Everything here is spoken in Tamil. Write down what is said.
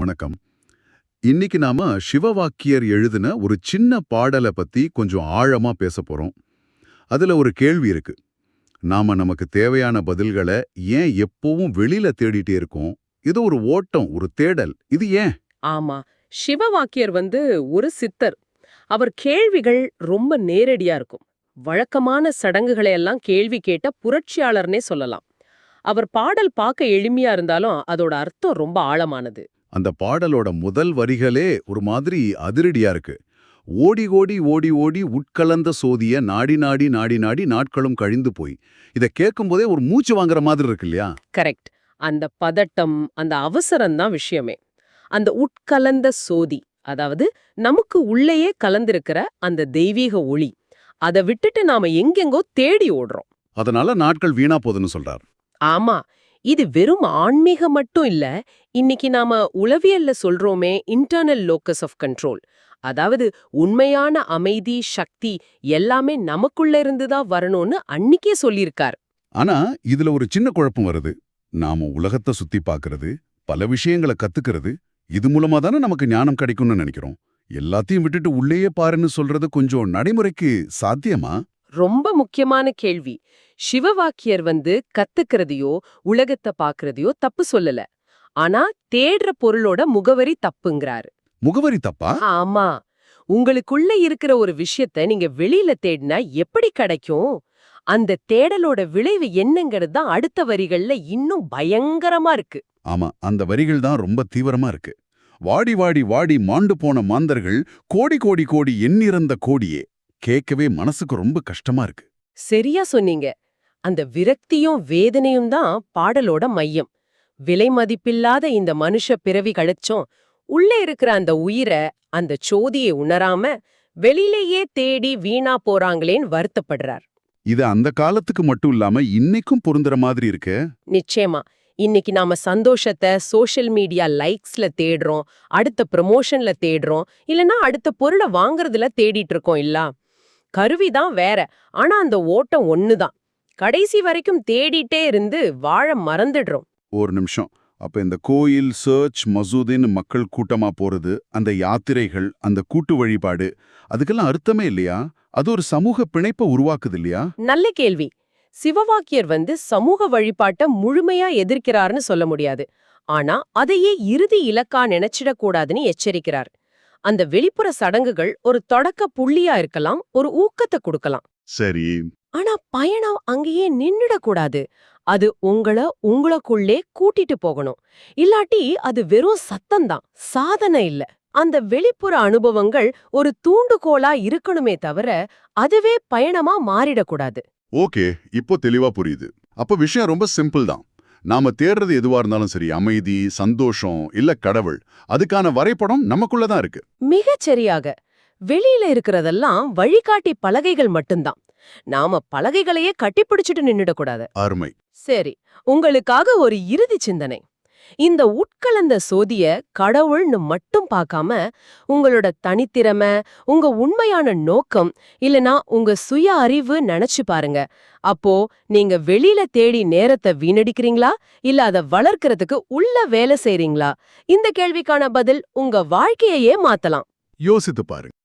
வணக்கம். இன்னைக்கு நாம சிவவாக்கியர் எழுதின ஒரு சின்ன பாடலை பத்தி கொஞ்சம் ஆழமா பேச போறோம். அதுல ஒரு கேள்வி இருக்கு. நாம நமக்கு தேவையான பதில்களை ஏன் எப்பவும் வெளியில தேடிட்டே இருக்கோம்? இது ஒரு ஓட்டம், ஒரு தேடல். இது ஏன்? ஆமா. சிவவாக்கியர் ஒரு சித்தர். அவர் கேள்விகள் ரொம்ப நேரடியா இருக்கும். வழக்கமான சடங்குகளை எல்லாம் கேள்வி கேட்ட புரட்சியாளர்னே சொல்லலாம். அவர் பாடல் பார்க்க எளிமையா இருந்தாலும் அதோட அர்த்தம் ரொம்ப ஆழமானது. அந்த பாடலோட முதல் வரிகளே ஒரு மாதிரி அதிரடியா இருக்கு. ஓடி ஓடி ஓடி ஓடி உட்கலந்த சோதிய நாடி நாடி நாடி நாடி நாட்களும் கழிந்து போய். இதை கேட்கும்போதே ஒரு மூச்சு வாங்குற மாதிரி இருக்கு இல்லையா? கரெக்ட். அந்த பதட்டம், அந்த அவசரம் தான் விஷயமே. அந்த உட்கலந்த சோதி, அதாவது நமக்கு உள்ளேயே கலந்திருக்கிற அந்த தெய்வீக ஒளி, அதை விட்டுட்டு நாம எங்கெங்கோ தேடி ஓடுறோம். அதனால நாட்கள் வீணா போகுதுன்னு சொல்றார். ஆமா. இது வெறும் ஆன்மீகம் மட்டும் இல்ல. இன்னைக்கு நாம உளவியல்ல சொல்றோமே இன்டர்னல் லோக்கஸ் ஆஃப் கண்ட்ரோல். அதாவது உண்மையான அமைதி, சக்தி எல்லாமே நமக்குள்ள இருந்து தான் வரணும்னு அன்னிக்கே சொல்லியிருக்கார். ஆனா இதுல ஒரு சின்ன குழப்பம் வருது. நாம உலகத்தை சுத்தி பார்க்கறது, பல விஷயங்களை கத்துக்கிறது, இது மூலமா தானே நமக்கு ஞானம் கிடைக்கும்னு நினைக்கிறோம். எல்லாத்தையும் விட்டுட்டு உள்ளேயே பாருன்னு சொல்றது கொஞ்சம் நடைமுறைக்கு சாத்தியமா? ரொம்ப முக்கியமான கேள்வி. சிவவாக்கியர் கத்துக்கிறதையோ உலகத்தை பாக்குறதையோ தப்பு சொல்லல. ஆனா தேடுற பொருளோட முகவரி தப்புங்கிறாரு. முகவரி தப்பா? ஆமா. உங்களுக்குள்ள இருக்கிற ஒரு விஷயத்த நீங்க வெளியில தேடினா எப்படி கிடைக்கும்? அந்த தேடலோட விளைவு என்னங்கிறது தான் அடுத்த வரிகள்ல இன்னும் பயங்கரமா இருக்கு. ஆமா, அந்த வரிகள் தான் ரொம்ப தீவிரமா இருக்கு. வாடி வாடி வாடி மாண்டு போன மாந்தர்கள் கோடி கோடி கோடி எண்ணிறந்த கோடியே. கேட்கவே மனசுக்கு ரொம்ப கஷ்டமா இருக்கு. சரியா சொன்னீங்க. அந்த விரக்தியும் வேதனையும் தான் பாடலோட மையம். விலை மதிப்பில்லாத இந்த மனுஷ பிறவி கழிச்சோம், உள்ளே இருக்கிற அந்த உயிரை, அந்த சோதியை உணராம வெளியிலேயே தேடி வீணா போறாங்களேன்னு வருத்தப்படுறார். இது அந்த காலத்துக்கு மட்டும் இல்லாம இன்னைக்கும் பொருந்துற மாதிரி இருக்கு. நிச்சயமா. இன்னைக்கு நாம சந்தோஷத்தை சோஷியல் மீடியா லைக்ஸ்ல தேடுறோம், அடுத்த ப்ரமோஷன்ல தேடுறோம், இல்லனா அடுத்த பொருளை வாங்குறதுல தேடிட்டு இருக்கோம் இல்ல. கருவிதான் வேற, ஆனா அந்த ஓட்டம் ஒண்ணுதான். கடைசி வரைக்கும் தேடிட்டே இருந்து வாழ மறந்துடுறோம். ஒரு நிமிஷம். அப்ப இந்த கோயில், சர்ச், மசூதின்னு மக்கள் கூட்டமா போறது, அந்த யாத்திரைகள், அந்த கூட்டு வழிபாடு, அதுக்கெல்லாம் அர்த்தமே இல்லையா? அது ஒரு சமூக பிணைப்பை உருவாக்குது இல்லையா? நல்ல கேள்வி. சிவவாக்கியர் சமூக வழிபாட்டை முழுமையா எதிர்க்கிறார்னு சொல்ல முடியாது. ஆனா அதையே இறுதி இலக்கா நினைச்சிடக்கூடாதுன்னு எச்சரிக்கிறார். அந்த வெளிப்புற சடங்குகள் ஒரு தொடக்க புள்ளியா இருக்கலாம், ஒரு ஊக்கத்தை கொடுக்கலாம். சரி. ஆனா பயணம் அங்கேயே நின்னுடக்கூடாது. அது உங்களுக்குள்ளே கூட்டிட்டு போகணும். இல்லாட்டி அது வெறும் சத்தம்தான், சாதனை இல்ல. அந்த வெளிப்புற அனுபவங்கள் ஒரு தூண்டுகோலா இருக்கணுமே தவிர அதுவே பயணமா மாறிடக்கூடாது. ஓகே, இப்போ தெளிவா புரியுது. அப்ப விஷயம் ரொம்ப சிம்பிள் தான். நாம தேடுறது எதுவா இருந்தாலும் சரி, அமைதி, சந்தோஷம் இல்ல கடவுள், அதுக்கான வரைபடம் நமக்குள்ளதான் இருக்கு. மிகச் சரியாக. வெளியில இருக்கிறதெல்லாம் வழிகாட்டி பலகைகள் மட்டும்தான். நாம பலகைகளையே கட்டிப்பிடிச்சிட்டு நின்னுடக்கூடாது. அருமை. சரி, உங்களுக்காக ஒரு இறுதி சிந்தனை. இந்த உட்கலந்த சோதிய கடவுள்னு மட்டும் பார்க்காம, உங்களோட தனித்திறமை, உங்க உண்மையான நோக்கம், இல்லனா உங்க சுய அறிவு நினைச்சு பாருங்க. அப்போ நீங்க வெளியில தேடி நேரத்தை வீணடிக்கிறீங்களா, இல்ல அதை வளர்க்கறதுக்கு உள்ள வேலை செய்றீங்களா? இந்த கேள்விக்கான பதில் உங்க வாழ்க்கையையே மாத்தலாம். யோசித்து பாருங்க.